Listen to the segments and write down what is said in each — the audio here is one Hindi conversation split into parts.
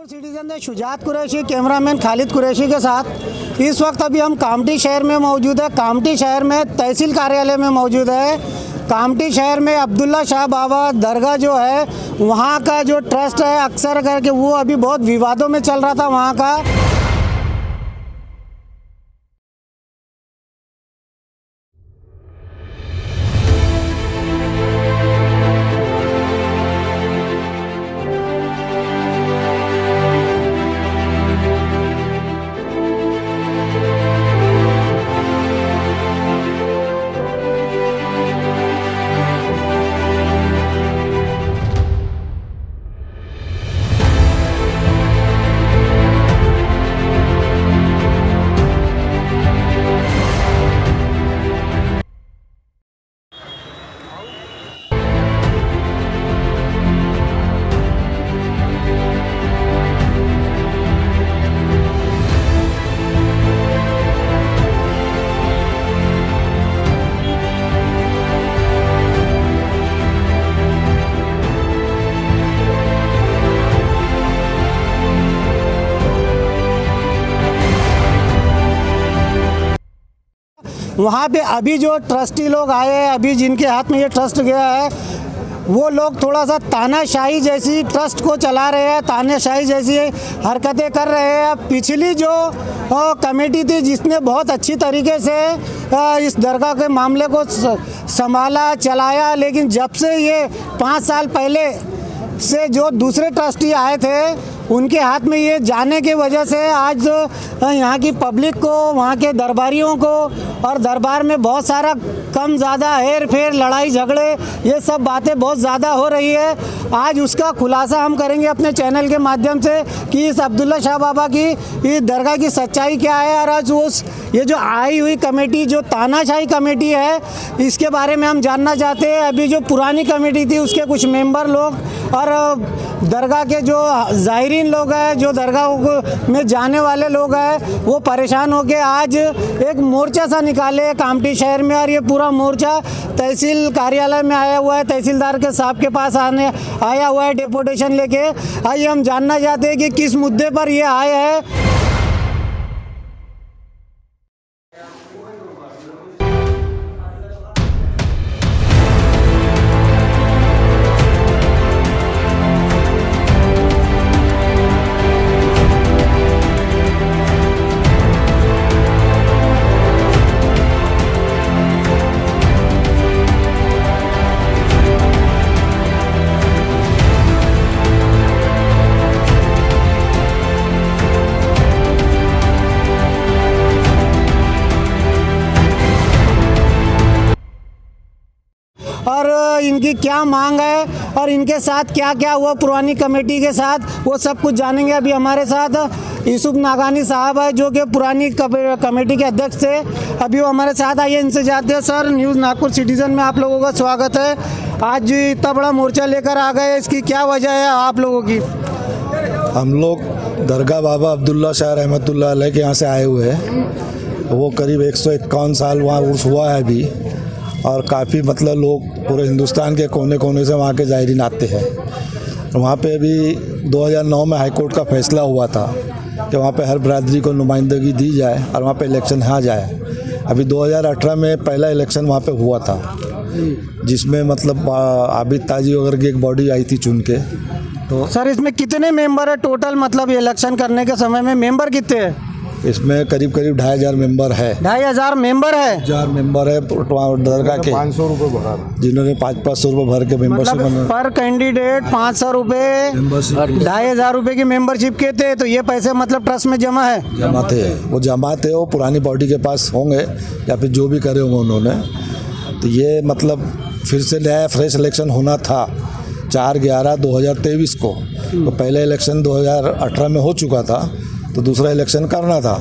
सिटीजन ने शुजात कुरैशी, कैमरामैन खालिद कुरैशी के साथ इस वक्त अभी हम कामठी शहर में मौजूद है। कामठी शहर में तहसील कार्यालय में मौजूद है। कामठी शहर में अब्दुल्ला शाह बाबा दरगाह जो है वहाँ का जो ट्रस्ट है अक्सर करके वो अभी बहुत विवादों में चल रहा था वहाँ का। वहाँ पे अभी जो ट्रस्टी लोग आए हैं, अभी जिनके हाथ में ये ट्रस्ट गया है, वो लोग थोड़ा सा तानाशाही जैसी ट्रस्ट को चला रहे हैं, तानाशाही जैसी हरकतें कर रहे हैं। पिछली जो कमेटी थी जिसने बहुत अच्छी तरीके से इस दरगाह के मामले को संभाला, चलाया, लेकिन जब से ये 5 साल पहले से जो दूसरे ट्रस्टी आए थे उनके हाथ में ये जाने की वजह से आज यहाँ की पब्लिक को, वहाँ के दरबारियों को और दरबार में बहुत सारा कम ज़्यादा हेर फेर, लड़ाई झगड़े, ये सब बातें बहुत ज़्यादा हो रही है। आज उसका खुलासा हम करेंगे अपने चैनल के माध्यम से कि इस अब्दुल्ला शाह बाबा की इस दरगाह की सच्चाई क्या है। और आज उस ये जो आई हुई कमेटी, जो तानाशाही कमेटी है, इसके बारे में हम जानना चाहते हैं। अभी जो पुरानी कमेटी थी उसके कुछ मेंबर लोग और दरगाह के जो ज़ाहिरीन लोग हैं, जो दरगाह में जाने वाले लोग हैं, वो परेशान होकर आज एक मोर्चा सा निकाले कामठी शहर में। और ये पूरा मोर्चा तहसील कार्यालय में आया हुआ है, तहसीलदार के साहब के पास आया हुआ है डेपुटेशन लेके। आइए हम जानना चाहते हैं कि किस मुद्दे पर ये आए हैं। और इनकी क्या मांग है और इनके साथ क्या क्या हुआ पुरानी कमेटी के साथ, वो सब कुछ जानेंगे। अभी हमारे साथ यूसुफ नागानी साहब है जो कि पुरानी कमेटी के अध्यक्ष थे, अभी वो हमारे साथ आइए, इनसे जानते हैं। सर, न्यूज़ नागपुर सिटीजन में आप लोगों का स्वागत है। आज इतना बड़ा मोर्चा लेकर आ गए, इसकी क्या वजह है आप लोगों की? हम लोग दरगाह बाबा अब्दुल्ला शाह रहमतुल्लाह अलैह के यहाँ से आए हुए हैं। वो करीब 151 साल वहाँ उर्स हुआ है अभी, और काफ़ी मतलब लोग पूरे हिंदुस्तान के कोने कोने से वहाँ के ज़ायरीन आते हैं। वहाँ पे अभी 2009 में हाई कोर्ट का फैसला हुआ था कि वहाँ पे हर बरादरी को नुमाइंदगी दी जाए और वहाँ पे इलेक्शन आ जाए। अभी 2018 में पहला इलेक्शन वहाँ पे हुआ था, जिसमें मतलब आबिद ताजी वगैरह की एक बॉडी आई थी चुन के। तो सर, इसमें कितने मेंबर है टोटल, मतलब इलेक्शन करने के समय में मेंबर कितने हैं? इसमें करीब 2,500 मेंबर है। 2,500 मेंबर है? 4 मेंबर है दरगाह के, 500 रुपये भरा, जिन्होंने 500 रुपये भर के मेंबरशिप, मतलब पर कैंडिडेट 500 रुपये, 2,500 रुपये की मेंबरशिप के थे। तो ये पैसे मतलब ट्रस्ट में जमा है? जमा थे, वो पुरानी बॉडी के पास होंगे या फिर जो भी करे होंगे उन्होंने। तो ये मतलब फिर से नया फ्रेश इलेक्शन होना था 4/11/2023 को। तो पहले इलेक्शन 2018 में हो चुका था, तो दूसरा इलेक्शन करना था।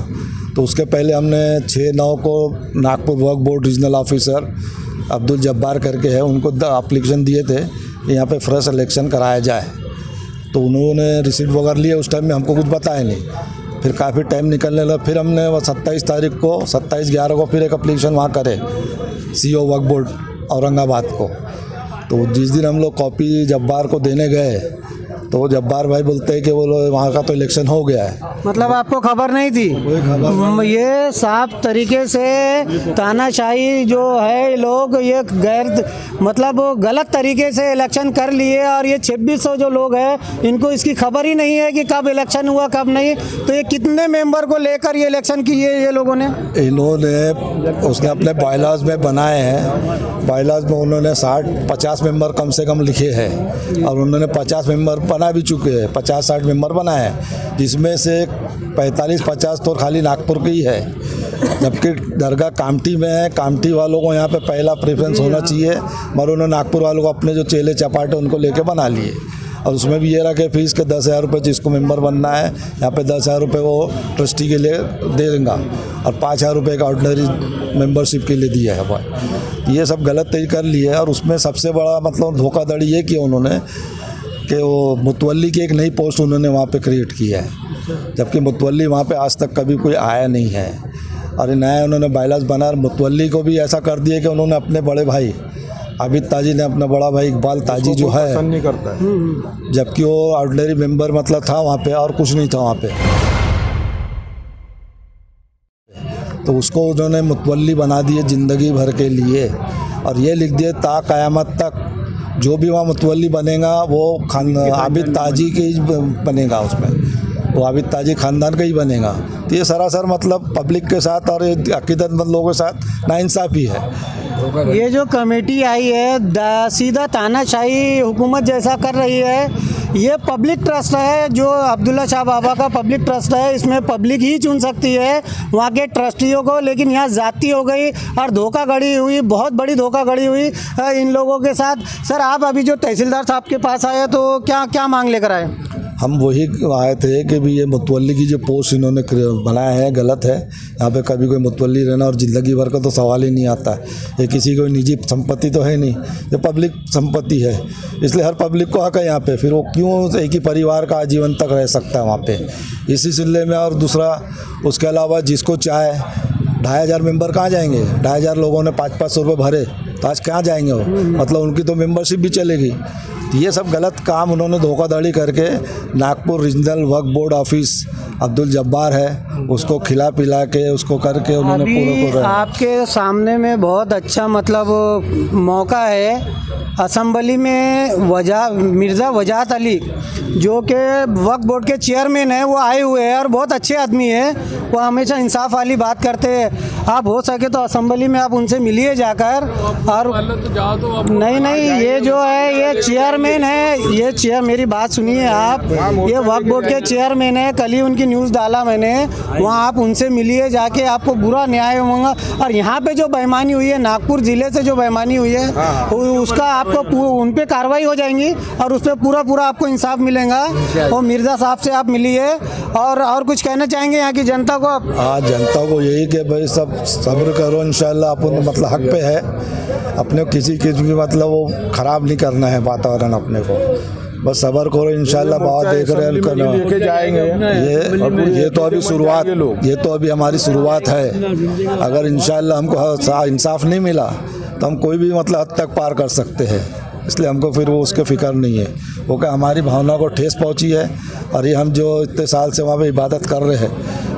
तो उसके पहले हमने 6/9 को नागपुर वक्फ board regional officer Abdul Jabbar करके है, उनको एप्लीकेशन दिए थे कि यहाँ पे फ्रेश इलेक्शन कराया जाए। तो उन्होंने रिसीट वगैरह लिए, उस टाइम में हमको कुछ बताया नहीं। फिर काफ़ी टाइम निकलने लगा, फिर हमने 27 तारीख को 27/11 को फिर एक एप्लीकेशन वहाँ करे CO वक्फ बोर्ड औरंगाबाद को। तो जिस दिन हम लोग कॉपी जब्बार को देने गए तो वो जब्बार भाई बोलते हैं कि वो वहाँ का तो इलेक्शन हो गया है। मतलब आपको खबर नहीं थी? ये साफ तरीके से तानाशाही जो है, लोग ये मतलब गलत तरीके से इलेक्शन कर लिए और ये 2600 जो लोग हैं इनको इसकी खबर ही नहीं है कि कब इलेक्शन हुआ कब नहीं। तो ये कितने मेंबर को लेकर ये इलेक्शन किए ये लोगों ने? इन्होंने उसने अपने बायलॉज में बनाए हैं, बायलॉज में उन्होंने 50 मेंबर कम से कम लिखे हैं और उन्होंने 50 मेंबर बना भी चुके हैं, 50-60 मेंबर बनाए हैं, जिसमें से 45-50 तो खाली नागपुर की ही है, जबकि दरगाह कामठी में है। कामठी वालों को यहाँ पे पहला प्रेफरेंस होना चाहिए, मगर उन्होंने नागपुर वालों को अपने जो चेले चपाटे उनको लेके बना लिए और उसमें भी ये रखे फीस के 10,000 रुपये जिसको मेंबर बनना है यहाँ पे 10,000 रुपये वो ट्रस्टी के लिए दे देंगे और 5,000 रुपये का ऑर्डिनरी मेंबरशिप के लिए दिया है भाई। ये सब गलत तय कर लिए और उसमें सबसे बड़ा मतलब धोखाधड़ी ये किया उन्होंने कि वो मुतवल्ली की एक नई पोस्ट उन्होंने वहाँ पे क्रिएट किया है, जबकि मुतवल्ली वहाँ पे आज तक कभी कोई आया नहीं है। और नया उन्होंने बायलॉज बना, मुतवल्ली को भी ऐसा कर दिया कि उन्होंने अपने बड़े भाई आबिद ताजी ने अपना बड़ा भाई इकबाल ताजी जो है पसंद नहीं करता है, जबकि वो ऑर्डिनरी मेंबर मतलब था वहाँ पे और कुछ नहीं था वहाँ पे, तो उसको उन्होंने मुतवल्ली बना दिए ज़िंदगी भर के लिए और ये लिख दिए ता क़यामत तक जो भी वहाँ मुतवल्ली बनेगा वो आबिद ताजी के ही बनेगा, उसमें वो आबिद ताजी ख़ानदान का ही बनेगा। तो ये सरासर मतलब पब्लिक के साथ और अकीदतमंद लोगों के साथ नाइंसाफ़ी है। ये जो कमेटी आई है सीधा तानाशाही हुकूमत जैसा कर रही है। ये पब्लिक ट्रस्ट है जो अब्दुल्ला शाह बाबा का पब्लिक ट्रस्ट है, इसमें पब्लिक ही चुन सकती है वहाँ के ट्रस्टियों को, लेकिन यहाँ जाती हो गई और धोखाधड़ी हुई, बहुत बड़ी धोखाधड़ी हुई इन लोगों के साथ। सर आप अभी जो तहसीलदार साहब के पास आए तो क्या क्या मांग लेकर आए? हम वही आए थे कि भी ये मुतवल्ली की जो पोस्ट इन्होंने बनाया है गलत है। यहाँ पे कभी कोई मुतवल्ली रहना और ज़िंदगी भर का तो सवाल ही नहीं आता है। ये किसी को निजी संपत्ति तो है नहीं, ये पब्लिक संपत्ति है, इसलिए हर पब्लिक को हक है यहाँ पे। फिर वो क्यों एक ही परिवार का आजीवन तक रह सकता है वहाँ पे, इसी सिलसिले में। और दूसरा उसके अलावा जिसको चाहे 2,500 मेंबर कहाँ जाएंगे? 2,500 लोगों ने 500-500 रुपये भरे तो आज कहाँ जाएंगे वो? मतलब उनकी तो मेंबरशिप भी चलेगी। ये सब गलत काम उन्होंने धोखाधड़ी करके नागपुर रीजनल वक्फ बोर्ड ऑफिस अब्दुल जब्बार है उसको खिला पिला के उसको करके उन्होंने पूरा आपके सामने में बहुत अच्छा मतलब मौका है। असम्बली में मिर्ज़ा वजाहत अली जो कि वक्फ बोर्ड के चेयरमैन है वो आए हुए हैं और बहुत अच्छे आदमी है, वो हमेशा इंसाफ वाली बात करते हैं। आप हो सके तो असम्बली में आप उनसे मिलिए जाकर। और नहीं ये जो है ये चेयरमैन है, ये मेरी बात सुनिए आप, ये वक्फ बोर्ड के चेयरमैन है। कल ही उनकी न्यूज़ डाला मैंने, वहाँ आप उनसे मिलिए जाके, आपको पूरा न्याय होगा। और यहाँ पे जो बेईमानी हुई है नागपुर ज़िले से जो बेईमानी हुई है उसका आपको उन पे कार्रवाई हो जाएंगी और उस पर पूरा आपको इंसाफ मिलेगा। और मिर्ज़ा साहब से आप मिलिए। और कुछ कहना चाहेंगे यहाँ की जनता को? हाँ, जनता को यही कि भाई सब सब्र करो, इंशाल्लाह अपन मतलब हक पे है, अपने किसी भी मतलब वो ख़राब नहीं करना है वातावरण अपने को, बस सब्र करो इंशाल्लाह। बहुत देख रहे हैं लेके जाएंगे। ये तो अभी शुरुआत, ये तो अभी हमारी शुरुआत है। अगर इंशाल्लाह हमको इंसाफ नहीं मिला तो हम कोई भी मतलब हद तक पार कर सकते हैं, इसलिए हमको फिर वो उसके फ़िक्र नहीं है। वो क्या हमारी भावना को ठेस पहुंची है और ये हम जो इतने साल से वहाँ पे इबादत कर रहे हैं,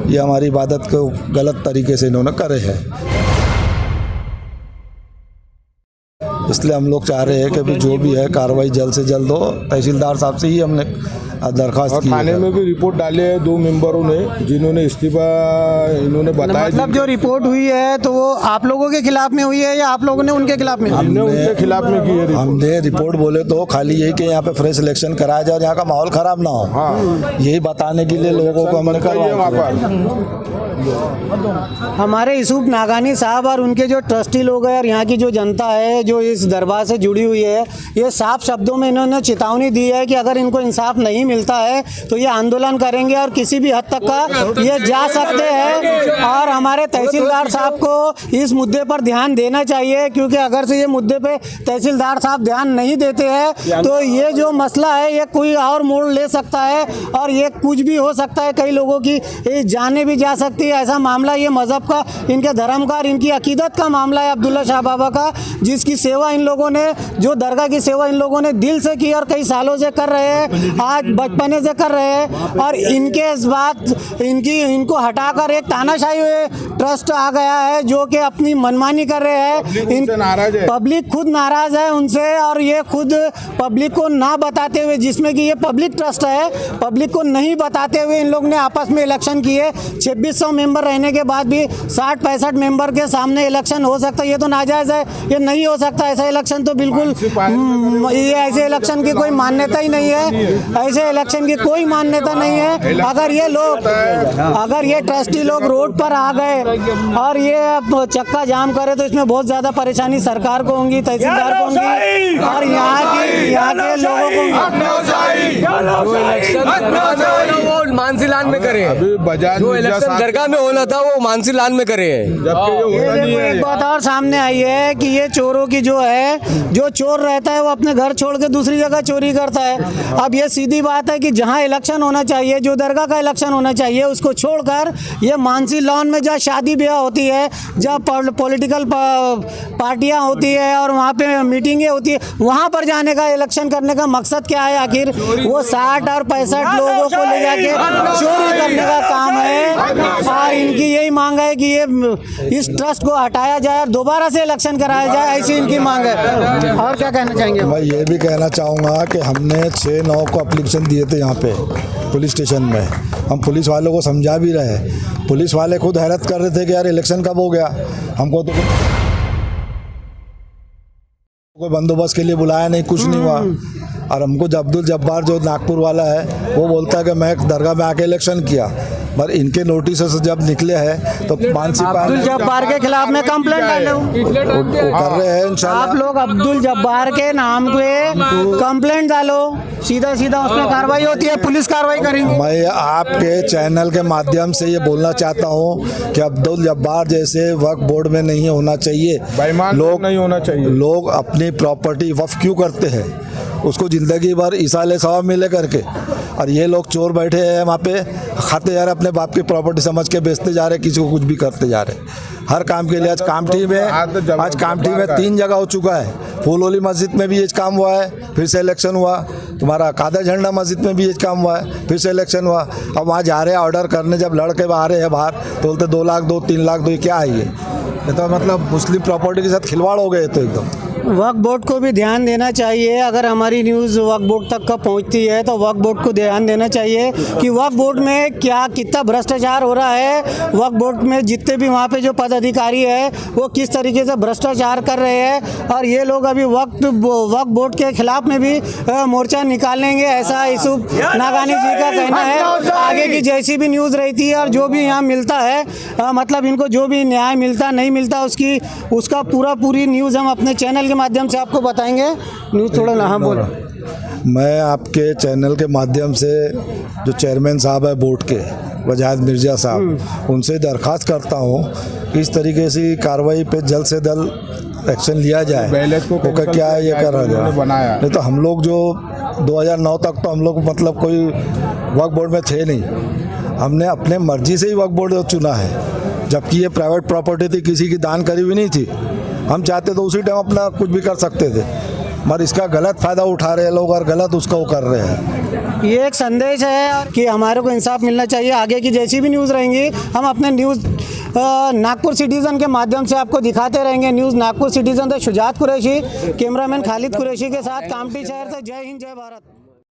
ये हमारी इबादत को गलत तरीके से इन्होंने करे हैं। इसलिए हम लोग चाह रहे हैं कि जो भी है कार्रवाई जल्द से जल्द हो। तहसीलदार साहब से ही हमने दरख्वास्त की है। थाने में भी रिपोर्ट डाले हैं 2 मेंबरों ने जिन्होंने इस्तीफा इन्होंने बताया। मतलब जो रिपोर्ट हुई है तो वो आप लोगों के खिलाफ में हुई है या आप लोगों ने उनके खिलाफ में? हमने उनके खिलाफ में की है। हमने रिपोर्ट बोले तो खाली यही कि यहाँ पे फ्रेश इलेक्शन कराया जाए और यहाँ का माहौल ख़राब ना हो, हाँ, यही बताने के लिए लोगों को हमने करवाया वहाँ पर। हमारे यूसुफ नागानी साहब और उनके जो ट्रस्टी लोग हैं और यहाँ की जो जनता है जो इस दरबार से जुड़ी हुई है, ये साफ शब्दों में इन्होंने चेतावनी दी है कि अगर इनको इंसाफ नहीं मिलता है तो ये आंदोलन करेंगे और किसी भी हद तक का ये जा सकते हैं। और हमारे तहसीलदार साहब को इस मुद्दे पर ध्यान देना चाहिए, क्योंकि अगर से ये मुद्दे पे तहसीलदार साहब ध्यान नहीं देते हैं तो ये जो मसला है ये कोई और मोड़ ले सकता है और ये कुछ भी हो सकता है। कई लोगों की जानें भी जा सकती ये ऐसा मामला, ये मज़हब का, इनके धर्म का और इनकी अकीदत का मामला है अब्दुल्ला शाह बाबा का, जिसकी सेवा इन लोगों ने, जो दरगाह की सेवा इन लोगों ने दिल से की और कई सालों से कर रहे हैं, आज बचपने से कर रहे हैं। और इनके इस बात इनको हटाकर एक तानाशाही ट्रस्ट आ गया है जो कि अपनी मनमानी कर रहे हैं। पब्लिक खुद नाराज़ है उनसे, और ये खुद पब्लिक को ना बताते हुए, जिसमें कि ये पब्लिक ट्रस्ट है, पब्लिक को नहीं बताते हुए इन लोग ने आपस में इलेक्शन किए। 2600 मेंबर रहने के बाद भी 60-65 मेंबर के सामने इलेक्शन हो सकता है, ये तो नाजायज़ है, ये नहीं हो सकता ऐसा इलेक्शन तो बिल्कुल। ये ऐसे इलेक्शन की कोई मान्यता ही नहीं है, ऐसे इलेक्शन की कोई मान्यता नहीं है। अगर ये लोग, अगर ये ट्रस्टी लोग रोड पर आ गए और ये चक्का जाम करे तो इसमें बहुत ज़्यादा परेशानी सरकार को होंगी, तहसीलदार को होंगी और यहाँ के लोगों को। वो मानसीलान में करे, जो इलेक्शन दरगाह में होना था वो मानसीलान में करे। एक बात और सामने आई है कि ये चोरों की जो है, जो चोर रहता है वो अपने घर छोड़ के दूसरी जगह चोरी करता है। अब ये सीधी बात है कि जहाँ इलेक्शन होना चाहिए, जो दरगाह का इलेक्शन होना चाहिए, उसको छोड़कर ये मानसी लॉन में जहाँ शादी ब्याह होती है, जहाँ पॉलिटिकल पार्टियाँ होती है और वहाँ पे मीटिंगें होती है, वहाँ पर जाने का, इलेक्शन करने का मकसद क्या है? आखिर वो 60 और 65 लोगों को ले जाके चोरी करने का काम है। और इनकी यही मांग है कि ये इस ट्रस्ट को हटाया जाए और दोबारा से इलेक्शन कराया जाए, ऐसी इनकी मांग है। और क्या कहना चाहेंगे? मैं ये भी कहना चाहूँगा कि हमने 6-9 को एप्लीकेशन दिए थे यहाँ पे पुलिस स्टेशन में। हम पुलिस वालों को समझा भी रहे, पुलिस वाले खुद हैरत कर रहे थे कि यार इलेक्शन कब हो गया, हमको तो कोई बंदोबस्त के लिए बुलाया नहीं, कुछ नहीं हुआ। और हमको अब्दुल जब्बार जो नागपुर वाला है वो बोलता है कि मैं दरगाह में आके इलेक्शन किया, पर इनके नोटिस से जब निकले हैं तो मानसी अब्दुल जब्बार के खिलाफ में कंप्लेंट डाले कर रहे हैं इंशाल्लाह। आप लोग अब्दुल जब्बार के नाम पे कंप्लेंट डालो, सीधा सीधा उसमें कार्रवाई होती है, पुलिस कार्रवाई करेंगी। मैं आपके चैनल के माध्यम से ये बोलना चाहता हूँ कि अब्दुल जब्बार जैसे वक्फ बोर्ड में नहीं होना चाहिए, लोग नहीं होना चाहिए। लोग अपनी प्रॉपर्टी वक्फ क्यों करते हैं? उसको ज़िंदगी भर इसाले सवाब मिले करके, और ये लोग चोर बैठे हैं वहाँ पे, खाते जा रहे, अपने बाप की प्रॉपर्टी समझ के बेचते जा रहे, किसी को कुछ भी करते जा रहे। हर काम के लिए आज कामठी में 3 जगह हो चुका है। फूलोली मस्जिद में भी ये काम हुआ है, फिर से इलेक्शन हुआ। तुम्हारा कादा झंडा मस्जिद में भी ये काम हुआ है, फिर से इलेक्शन हुआ। अब वहाँ जा रहे हैं ऑर्डर करने, जब लड़के आ रहे हैं बाहर तो बोलते 2 लाख दो, 3 लाख दो, ये क्या है? ये तो मतलब मुस्लिम प्रॉपर्टी के साथ खिलवाड़ हो गए तो एकदम। वक्फ बोर्ड को भी ध्यान देना चाहिए। अगर हमारी न्यूज़ वक्फ बोर्ड तक का पहुंचती है तो वक्फ बोर्ड को ध्यान देना चाहिए कि वक्फ बोर्ड में कितना भ्रष्टाचार हो रहा है। वक्फ बोर्ड में जितने भी वहाँ पे जो पदाधिकारी है वो किस तरीके से भ्रष्टाचार कर रहे हैं, और ये लोग अभी वक्फ बोर्ड के खिलाफ में भी मोर्चा निकालेंगे, ऐसा यूसुफ नागानी जी का कहना है। आगे की जैसी भी न्यूज़ रहती है और जो भी यहाँ मिलता है, मतलब इनको जो भी न्याय मिलता नहीं मिलता उसका पूरी न्यूज़ हम अपने चैनल के माध्यम से आपको बताएंगे। न्यूज़ थोड़ा ना बोलो। मैं आपके चैनल के माध्यम से जो चेयरमैन साहब है बोर्ड के, वजाहत मिर्जा साहब, उनसे दरख्वास्त करता हूँ कि इस तरीके से कार्रवाई पे जल्द से जल्द एक्शन लिया जाए। तो क्या है ये कर रहा है? नहीं तो हम लोग जो 2009 तक तो हम लोग मतलब कोई वक्फ बोर्ड में थे नहीं, हमने अपने मर्जी से ही वक्फ बोर्ड चुना है, जबकि ये प्राइवेट प्रॉपर्टी थी, किसी की दान करी हुई नहीं थी। हम चाहते तो उसी टाइम अपना कुछ भी कर सकते थे, मगर इसका गलत फ़ायदा उठा रहे हैं लोग और गलत उसका वो कर रहे हैं। ये एक संदेश है कि हमारे को इंसाफ मिलना चाहिए। आगे की जैसी भी न्यूज़ रहेंगी हम अपने न्यूज़ नागपुर सिटीज़न के माध्यम से आपको दिखाते रहेंगे। न्यूज़ नागपुर सिटीज़न से शुजात कुरैशी, कैमरामैन खालिद कुरैशी के साथ कामठी शहर से। जय हिंद, जय भारत।